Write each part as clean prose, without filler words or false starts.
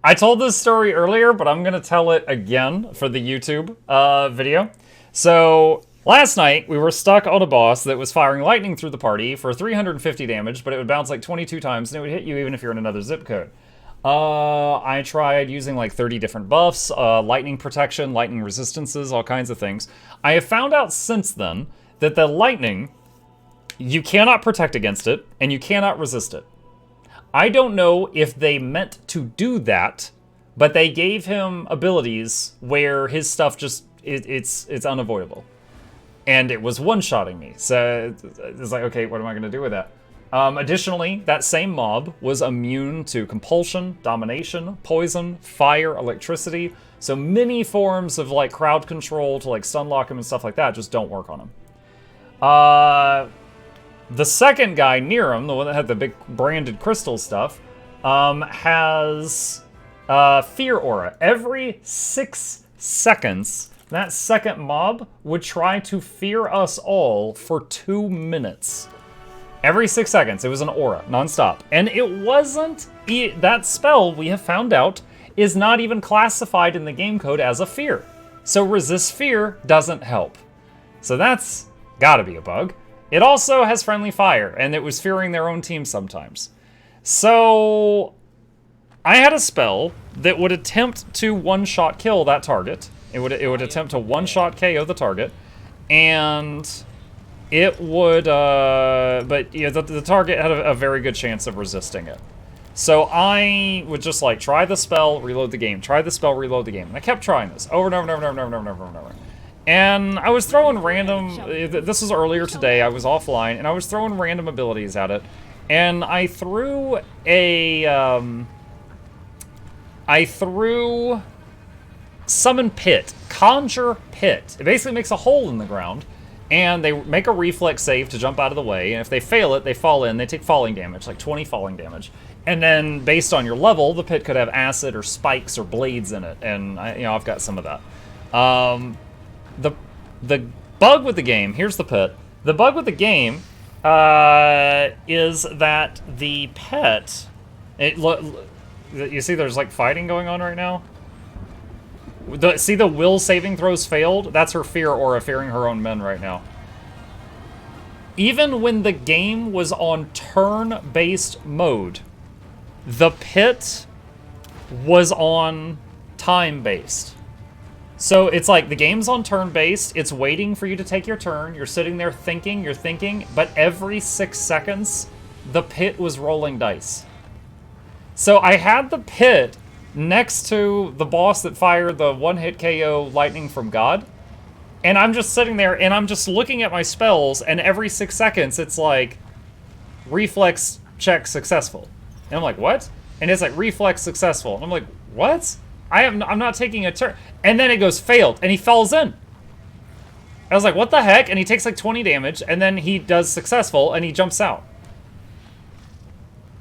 I told this story earlier, but I'm going to tell it again for the YouTube video. So, last night, we were stuck on a boss that was firing lightning through the party for 350 damage, but it would bounce like 22 times, and it would hit you even if you're in another zip code. I tried using like 30 different buffs, lightning protection, lightning resistances, all kinds of things. I have found out since then that the lightning, you cannot protect against it, and you cannot resist it. I don't know if they meant to do that, but they gave him abilities where his stuff just, it's unavoidable. And it was one-shotting me, so it's like, okay, what am I going to do with that? Additionally, that same mob was immune to compulsion, domination, poison, fire, electricity, so many forms of like crowd control to like stun lock him and stuff like that just don't work on him. The second guy near him, the one that had the big branded crystal stuff, has fear aura. Every 6 seconds, that second mob would try to fear us all for 2 minutes. Every 6 seconds, it was an aura, nonstop. And it wasn't, that spell, we have found out, is not even classified in the game code as a fear. So resist fear doesn't help. So that's gotta be a bug. It also has friendly fire, and it was fearing their own team sometimes. So I had a spell that would attempt to one-shot kill that target. It would attempt to one-shot KO the target, and it would, but you know, the target had a very good chance of resisting it. So I would just like try the spell, reload the game, try the spell, reload the game. And I kept trying this over and over and over and over and over and over and over. And I was throwing random, this was earlier today, I was offline, and I was throwing random abilities at it. And I threw Summon Pit, Conjure Pit. It basically makes a hole in the ground, and they make a reflex save to jump out of the way, and if they fail it, they fall in, they take falling damage, like 20 falling damage. And then, based on your level, the pit could have acid or spikes or blades in it, and I've got some of that. The bug with the game, here's the pit. The bug with the game is that the pet, you see there's like fighting going on right now? See the will saving throws failed? That's her fear aura fearing her own men right now. Even when the game was on turn-based mode, the pit was on time-based. So it's like the game's on turn-based, it's waiting for you to take your turn, you're sitting there thinking, you're thinking, but every 6 seconds, the pit was rolling dice. So I had the pit next to the boss that fired the one-hit KO lightning from God, and I'm just sitting there, and I'm just looking at my spells, and every 6 seconds, it's like, reflex check successful. And I'm like, what? And it's like, reflex successful. And I'm like, what? I'm not taking a turn. And then it goes failed, and he falls in. I was like, what the heck? And he takes like 20 damage, and then he does successful, and he jumps out.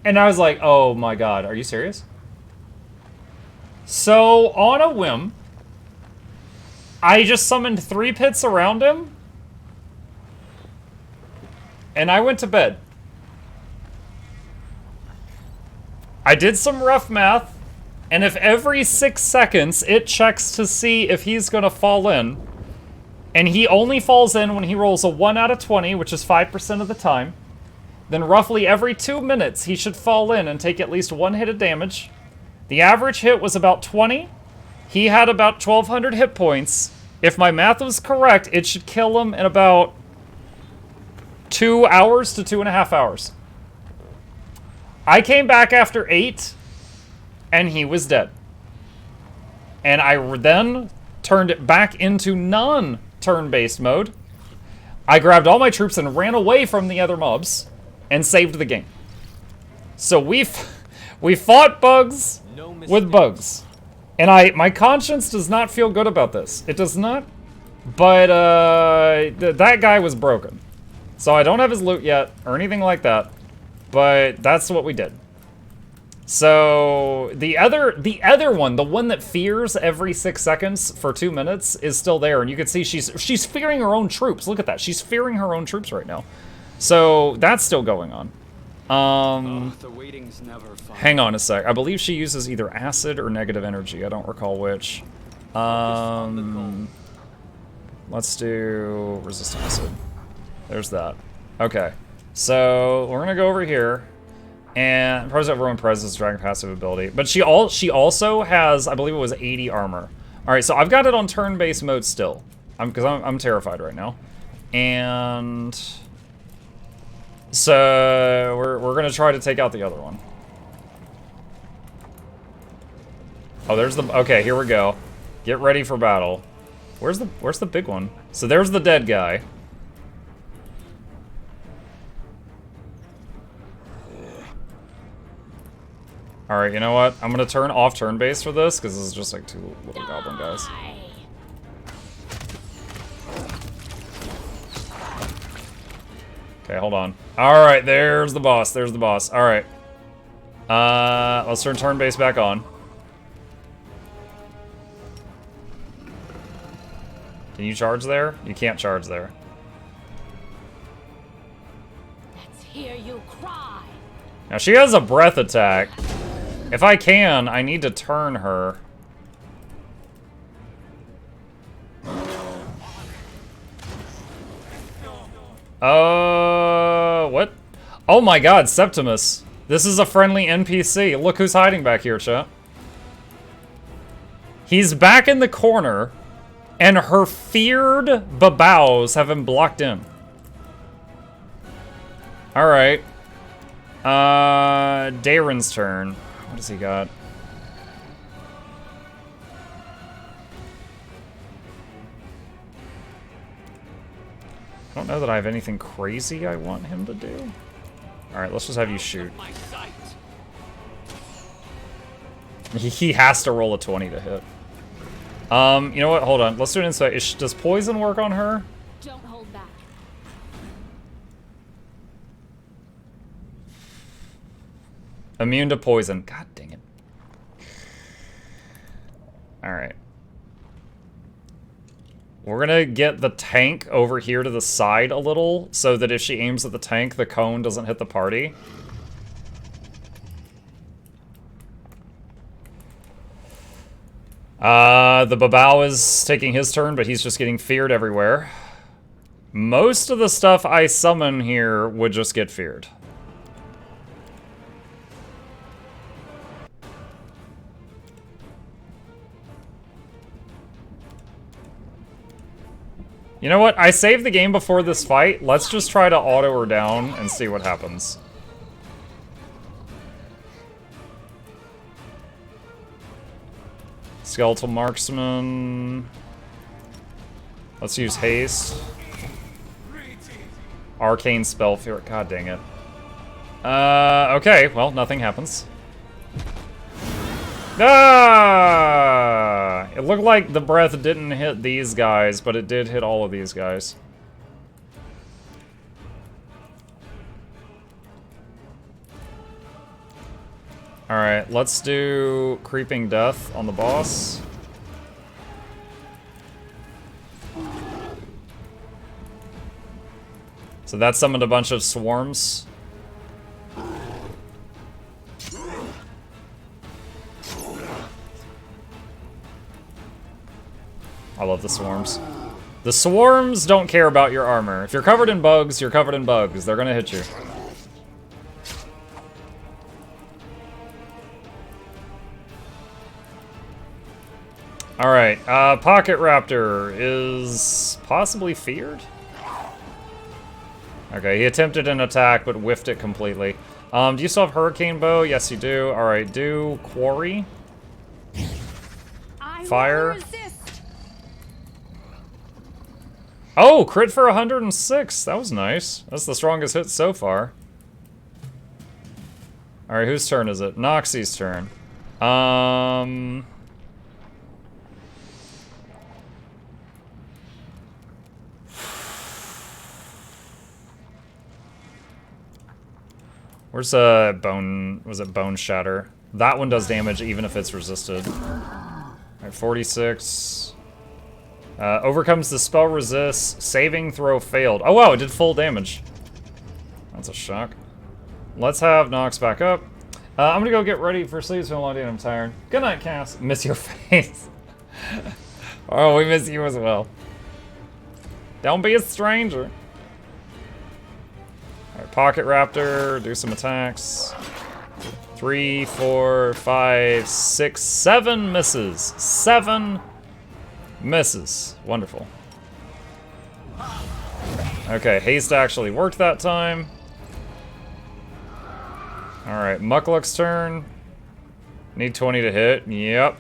And I was like, oh my god, are you serious? So, on a whim, I just summoned 3 pits around him, and I went to bed. I did some rough math, and if every 6 seconds it checks to see if he's gonna fall in, and he only falls in when he rolls a 1 out of 20, which is 5% of the time, then roughly every 2 minutes he should fall in and take at least 1 hit of damage. The average hit was about 20. He had about 1,200 hit points. If my math was correct, it should kill him in about 2 hours to 2.5 hours. I came back after 8, and he was dead. And I then turned it back into non-turn-based mode. I grabbed all my troops and ran away from the other mobs and saved the game. So we fought bugs with bugs. And my conscience does not feel good about this. It does not. But that guy was broken. So I don't have his loot yet or anything like that. But that's what we did. So the other one, the one that fears every 6 seconds for 2 minutes, is still there, and you can see she's fearing her own troops. Look at that, she's fearing her own troops right now. So that's still going on. The waiting's never fun. Hang on a sec. I believe she uses either acid or negative energy. I don't recall which. Let's do resist acid. There's that. Okay. So we're gonna go over here. And pros everyone presses dragon passive ability. But she also has, I believe it was 80 armor. Alright, so I've got it on turn-based mode still. Because I'm terrified right now. And so we're gonna try to take out the other one. Oh, there's the, okay, here we go. Get ready for battle. Where's the big one? So there's the dead guy. Alright, you know what? I'm gonna turn off turn-based for this, because this is just like two little goblin guys. Okay, hold on. Alright, there's the boss. There's the boss. Alright. Let's turn turn-based back on. Can you charge there? You can't charge there. Let's hear you cry. Now, she has a breath attack. If I can, I need to turn her. What? Oh my god, Septimus. This is a friendly NPC. Look who's hiding back here, chat. He's back in the corner, and her feared babaus have him blocked in. Alright. Daren's turn. What does he got? I don't know that I have anything crazy I want him to do. Alright, let's just have you shoot. He has to roll a 20 to hit. You know what? Hold on. Let's do an insight. Does poison work on her? Don't hold back. Immune to poison. God dang it. Alright. We're gonna get the tank over here to the side a little, so that if she aims at the tank, the cone doesn't hit the party. The Babao is taking his turn, but he's just getting feared everywhere. Most of the stuff I summon here would just get feared. You know what? I saved the game before this fight. Let's just try to auto her down and see what happens. Skeletal Marksman. Let's use Haste. Arcane Spell Fear. God dang it. Okay. Well, nothing happens. Ah! It looked like the breath didn't hit these guys, but it did hit all of these guys. Alright, let's do Creeping Death on the boss. So that summoned a bunch of swarms. I love the swarms. The swarms don't care about your armor. If you're covered in bugs, you're covered in bugs. They're gonna hit you. Alright, Pocket Raptor is possibly feared? Okay, he attempted an attack, but whiffed it completely. Do you still have Hurricane Bow? Yes, you do. Alright, do Quarry. Fire. Oh, crit for 106. That was nice. That's the strongest hit so far. Alright, whose turn is it? Noxie's turn. Where's Bone... Was it Bone Shatter? That one does damage even if it's resisted. Alright, 46. Overcomes the spell resist. Saving throw failed. Oh wow, it did full damage. That's a shock. Let's have Nox back up. I'm gonna go get ready for sleep. It's been a long day and I'm tired. Good night, Cass. Miss your face. Oh, we miss you as well. Don't be a stranger. Alright, Pocket Raptor, do some attacks. 3, 4, 5, 6, 7 misses. 7 misses. Wonderful. Okay, haste actually worked that time. Alright, Mukluk's turn. Need 20 to hit. Yep.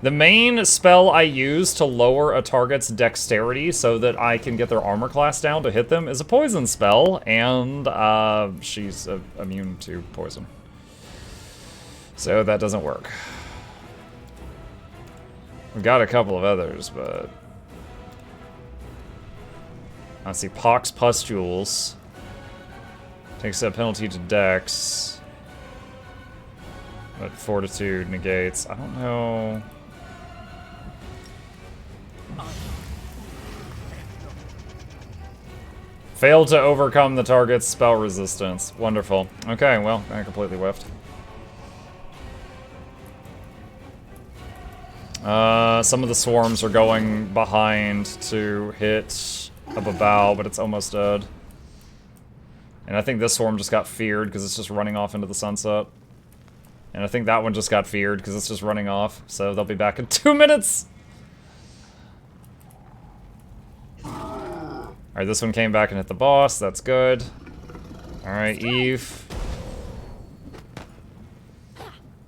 The main spell I use to lower a target's dexterity so that I can get their armor class down to hit them is a poison spell, and she's immune to poison. So that doesn't work. We've got a couple of others, but... Let's see, Pox Pustules. Takes a penalty to Dex. But Fortitude negates. I don't know... Failed to overcome the target's spell resistance. Wonderful. Okay, well, I completely whiffed. Some of the swarms are going behind to hit a Babao, but it's almost dead. And I think this swarm just got feared because it's just running off into the sunset. And I think that one just got feared because it's just running off. So they'll be back in 2 minutes! Alright, this one came back and hit the boss. That's good. Alright, Eve.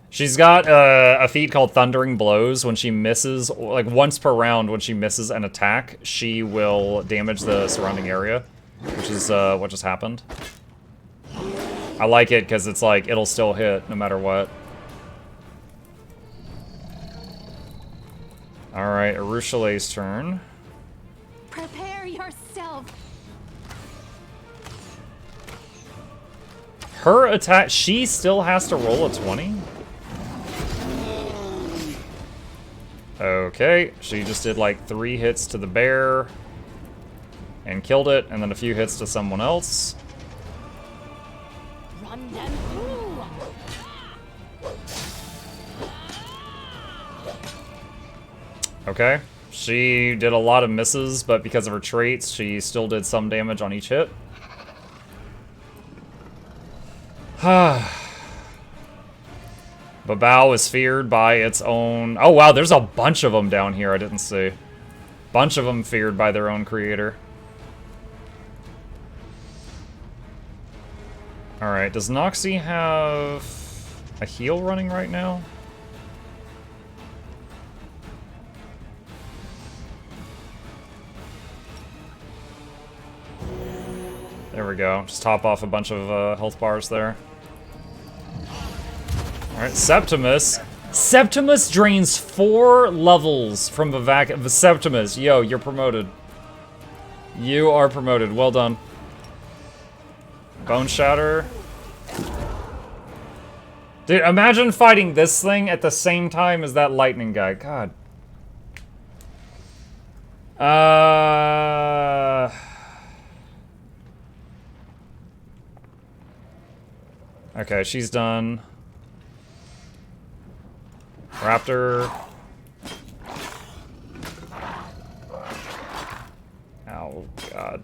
She's got a feat called Thundering Blows. When she misses, like once per round, when she misses an attack, she will damage the surrounding area, which is what just happened. I like it because it's like, it'll still hit no matter what. Alright, Arushale's turn. Prepare yourself. Her attack, she still has to roll a 20? Okay, she just did like 3 hits to the bear and killed it, and then a few hits to someone else. Run them through. Okay, she did a lot of misses, but because of her traits, she still did some damage on each hit. Babao is feared by its own... Oh wow, there's a bunch of them down here I didn't see. Bunch of them feared by their own creator. Alright, does Noxie have a heal running right now? There we go. Just top off a bunch of health bars there. Alright, Septimus. Septimus drains 4 levels from Septimus. Yo, you're promoted. You are promoted. Well done. Bone Shatter. Dude, imagine fighting this thing at the same time as that lightning guy. God. Okay, she's done. Raptor. Oh, God.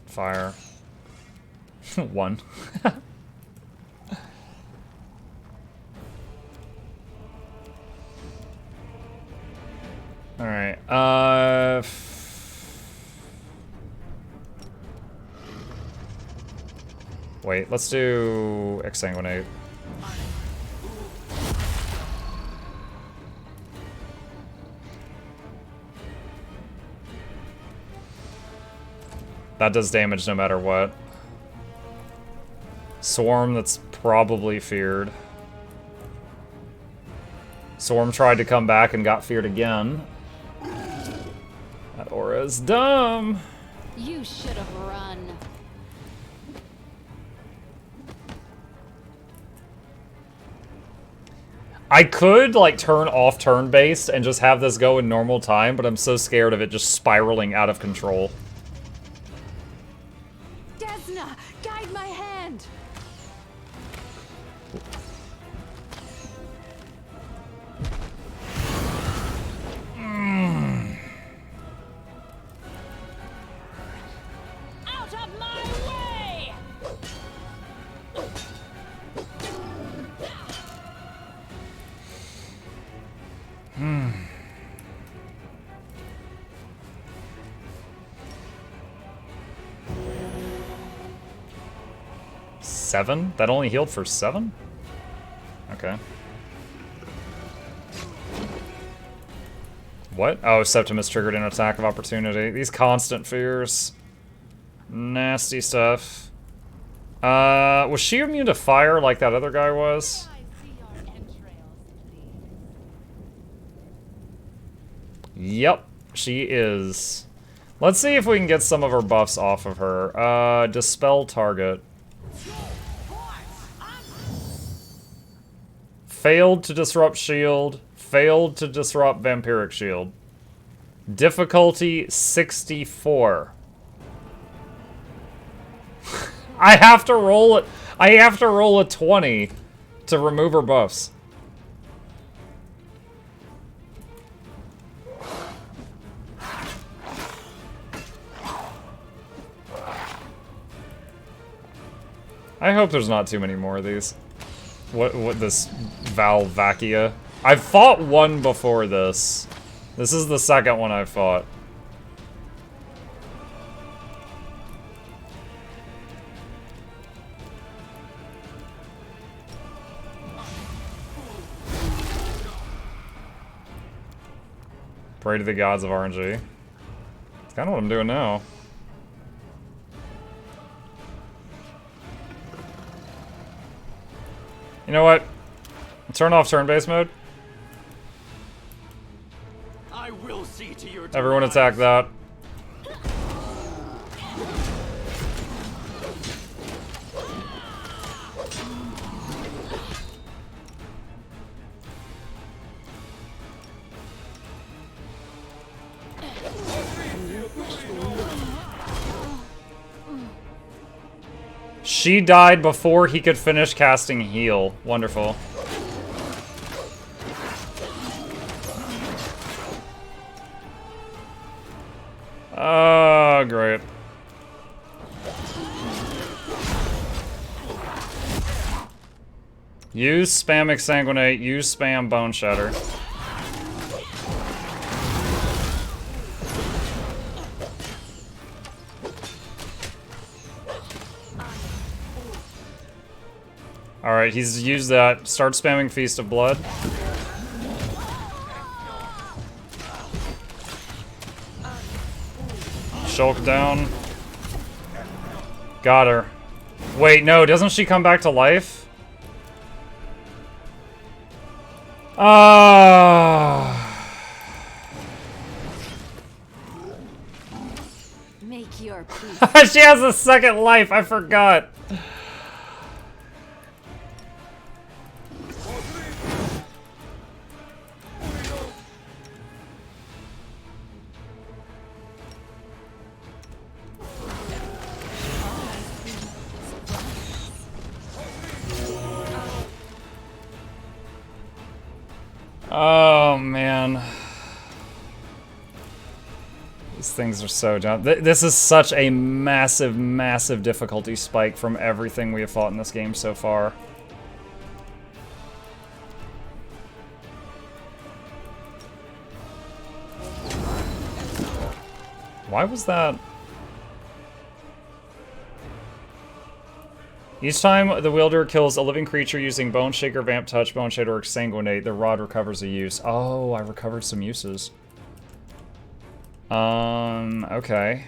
Fire. 1. Alright, wait, let's do Exsanguinate. That does damage no matter what. Swarm, that's probably feared. Swarm tried to come back and got feared again. That aura is dumb. You should have run. I could, like, turn off turn-based and just have this go in normal time, but I'm so scared of it just spiraling out of control. Out of my way! Seven? That only healed for 7? Okay. What? Oh, Septimus triggered an attack of opportunity. These constant fears. Nasty stuff. Was she immune to fire like that other guy was? Yep, she is. Let's see if we can get some of her buffs off of her. Dispel target. Failed to disrupt shield. Failed to disrupt vampiric shield. Difficulty 64. I have to roll it. I have to roll a 20 to remove her buffs. I hope there's not too many more of these. What this Valvakia? I've fought one before this. This is the second one I've fought. Pray to the gods of RNG. It's kind of what I'm doing now. You know what? Turn off turn-based mode. I will see to your Everyone attack that. She died before he could finish casting heal. Wonderful. Oh, great. Use spam exsanguinate, use spam bone shatter. Alright, he's used that. Start spamming Feast of Blood. Shulk down. Got her. Wait, no, doesn't she come back to life? Make your peace. She has a second life, I forgot. Oh, man. These things are so dumb. This is such a massive, massive difficulty spike from everything we have fought in this game so far. Why was that? Each time the wielder kills a living creature using Bone Shaker, Vamp Touch, Bone Shader, or Exsanguinate, the rod recovers a use. Oh, I recovered some uses. Okay.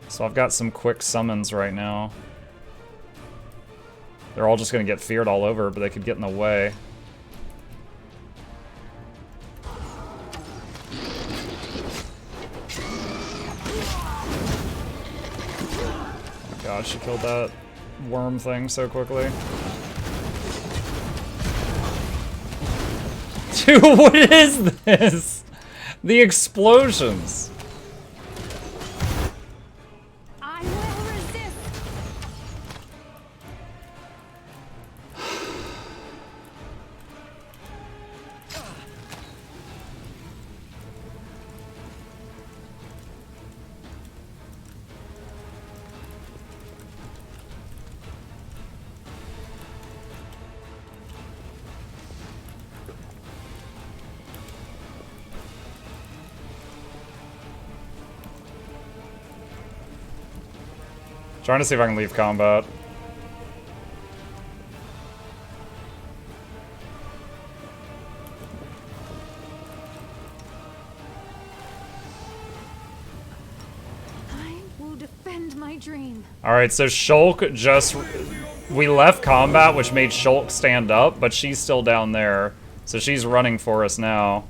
So I've got some quick summons right now. They're all just gonna get feared all over, but they could get in the way. God, she killed that worm thing so quickly. Dude, what is this? The explosions. I will resist. Trying to see if I can leave combat. I will defend my dream. Alright, so Shulk just... We left combat, which made Shulk stand up, but she's still down there. So she's running for us now.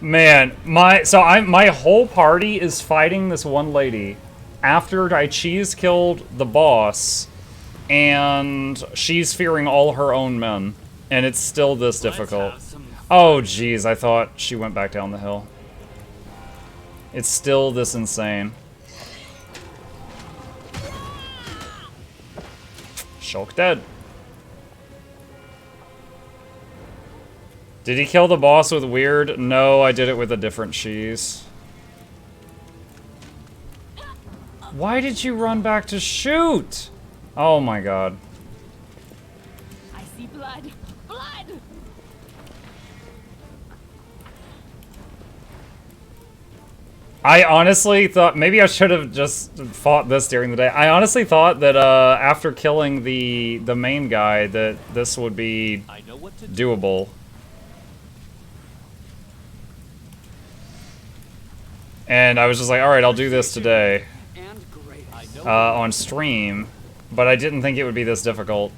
Man, my whole party is fighting this one lady after I cheese killed the boss, and she's fearing all her own men, and it's still this difficult. Oh jeez, I thought she went back down the hill. It's still this insane. Shulk dead. Did he kill the boss with weird? No, I did it with a different cheese. Why did you run back to shoot? Oh my god. I see blood. Blood! I honestly thought, maybe I should have just fought this during the day. I honestly thought that after killing the main guy that this would be doable. And I was just like, alright, I'll do this today on stream, but I didn't think it would be this difficult.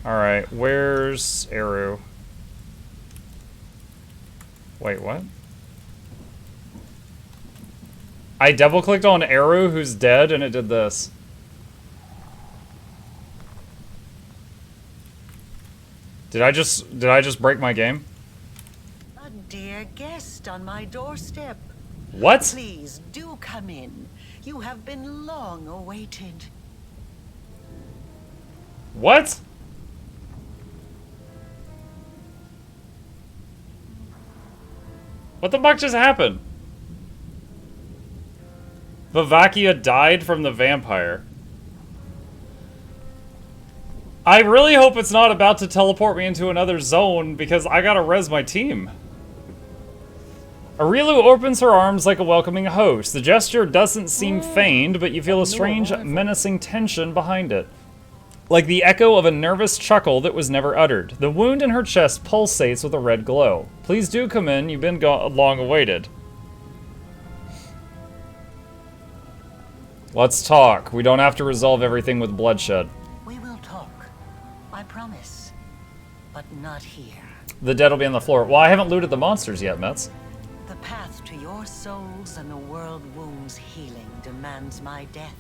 Alright, where's Eru? Wait, what? I double-clicked on Eru, who's dead, and it did this. Did I just break my game? A dear guest on my doorstep. What? Please do come in. You have been long awaited. What? What the fuck just happened? Vivakia died from the vampire. I really hope it's not about to teleport me into another zone, because I gotta res my team. Arilu opens her arms like a welcoming host. The gesture doesn't seem feigned, but you feel a strange, menacing tension behind it. Like the echo of a nervous chuckle that was never uttered. The wound in her chest pulsates with a red glow. Please do come in, you've been long awaited. Let's talk. We don't have to resolve everything with bloodshed. We will talk. I promise. But not here. The dead will be on the floor. Well, I haven't looted the monsters yet, Mets. The path to your souls and the world wound's healing demands my death.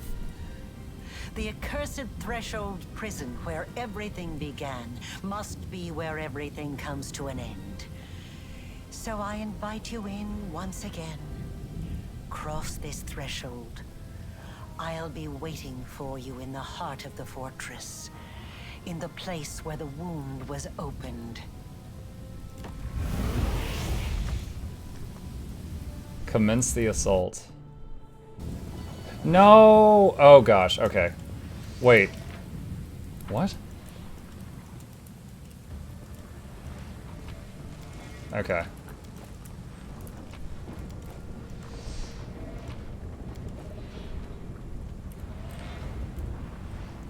The accursed threshold prison where everything began must be where everything comes to an end. So I invite you in once again. Cross this threshold. I'll be waiting for you in the heart of the fortress, in the place where the wound was opened. Commence the assault. No! Oh gosh, okay. Wait. What? Okay.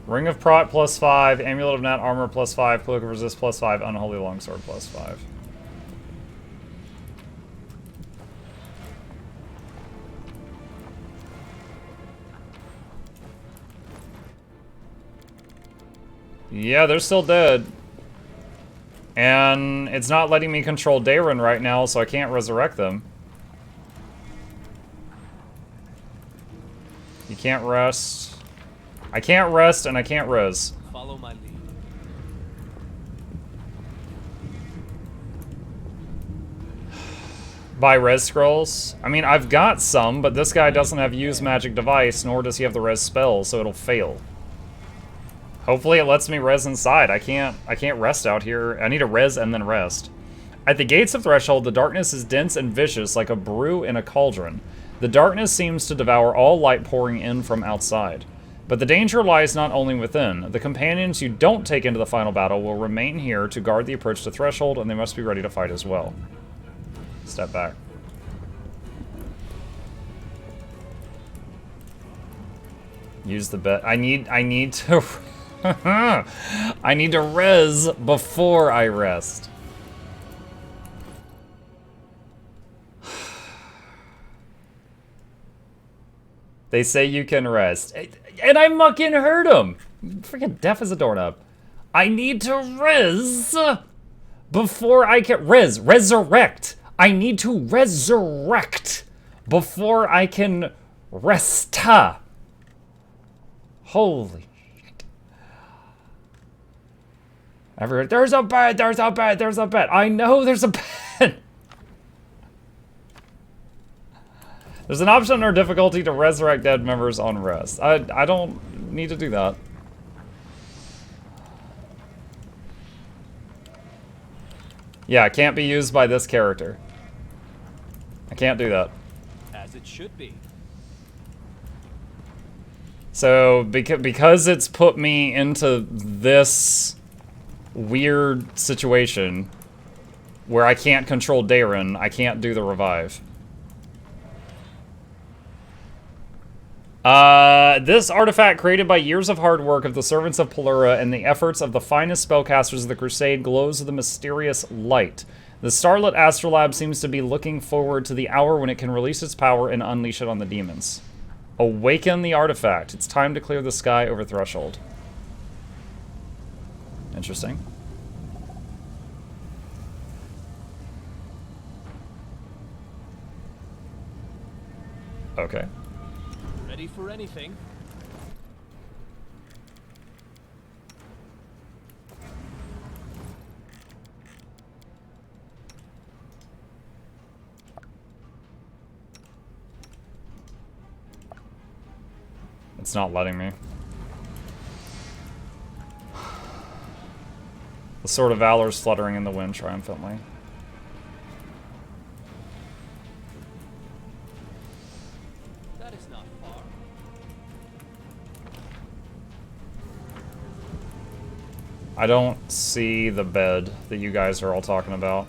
Ring of Prot +5, Amulet of Nat Armor +5, Cloak of Resist +5, Unholy Longsword +5. Yeah, they're still dead. And it's not letting me control Daron right now, so I can't resurrect them. You can't rest. I can't rest and I can't res. Follow my lead. Buy res scrolls? I mean, I've got some, but this guy doesn't have use magic device, nor does he have the res spell, so it'll fail. Hopefully it lets me res inside. I can't rest out here. I need to res and then rest. At the gates of Threshold, the darkness is dense and vicious like a brew in a cauldron. The darkness seems to devour all light pouring in from outside. But the danger lies not only within. The companions you don't take into the final battle will remain here to guard the approach to Threshold, and they must be ready to fight as well. Step back. Use the bet. I need to... I need to res before I rest. They say you can rest. And I fucking heard him. Freaking deaf as a doorknob. I need to res before I can... Resurrect. I need to resurrect before I can rest. Holy shit. Everywhere. There's a bed, there's a bed, there's a bed. I know there's a bed. There's an option under difficulty to resurrect dead members on rest. I don't need to do that. Yeah, it can't be used by this character. I can't do that. As it should be. So, because it's put me into this weird situation where I can't control Darren, I can't do the revive. This artifact, created by years of hard work of the servants of Pelura and the efforts of the finest spellcasters of the Crusade, glows with a mysterious light. The starlit astrolabe seems to be looking forward to the hour when it can release its power and unleash it on the demons. Awaken the artifact. It's time to clear the sky over Threshold. Interesting. Okay. Ready for anything. It's not letting me. The Sword of Valor is fluttering in the wind triumphantly. That is not far. I don't see the bed that you guys are all talking about.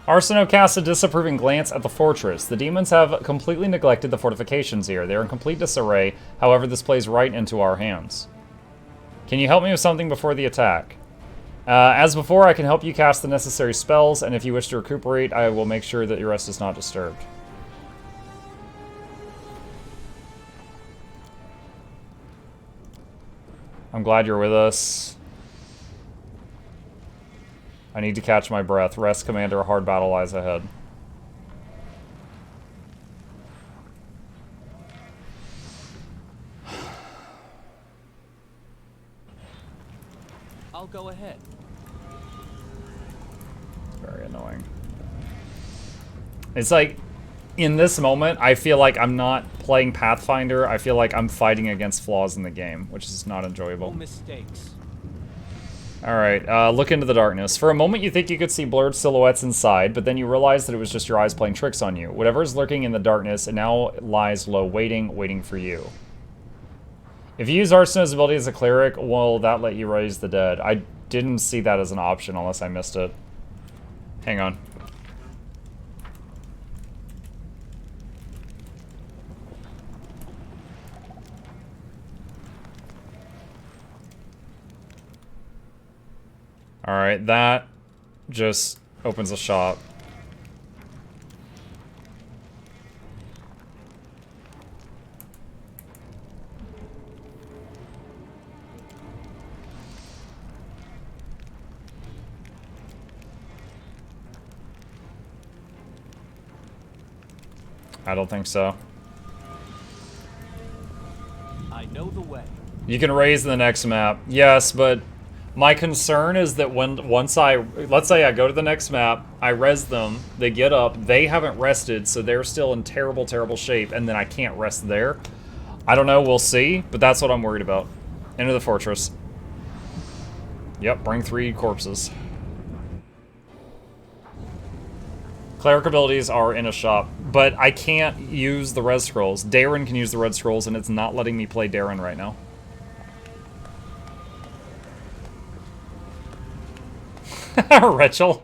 Arsino casts a disapproving glance at the fortress. The demons have completely neglected the fortifications here. They are in complete disarray, however this plays right into our hands. Can you help me with something before the attack? As before, I can help you cast the necessary spells, and if you wish to recuperate, I will make sure that your rest is not disturbed. I'm glad you're with us. I need to catch my breath. Rest, Commander. A hard battle lies ahead. I'll go ahead. It's very annoying. It's like, in this moment, I feel like I'm not playing Pathfinder. I feel like I'm fighting against flaws in the game, which is not enjoyable. No mistakes. Alright, look into the darkness. For a moment you think you could see blurred silhouettes inside, but then you realize that it was just your eyes playing tricks on you. Whatever is lurking in the darkness, it now lies low, waiting for you. If you use Arsino's ability as a cleric, will that let you raise the dead? I didn't see that as an option unless I missed it. Hang on. Alright, that just opens a shop. I don't think so. I know the way. You can raise the next map. Yes, but My concern is that once let's say I go to the next map, I res them, they get up, they haven't rested, so they're still in terrible, terrible shape, and then I can't rest there. I don't know, we'll see, but that's what I'm worried about. Enter the fortress. Yep, bring 3 corpses. Cleric abilities are in a shop, but I can't use the res scrolls. Darren can use the red scrolls, and it's not letting me play Darren right now. Rachel.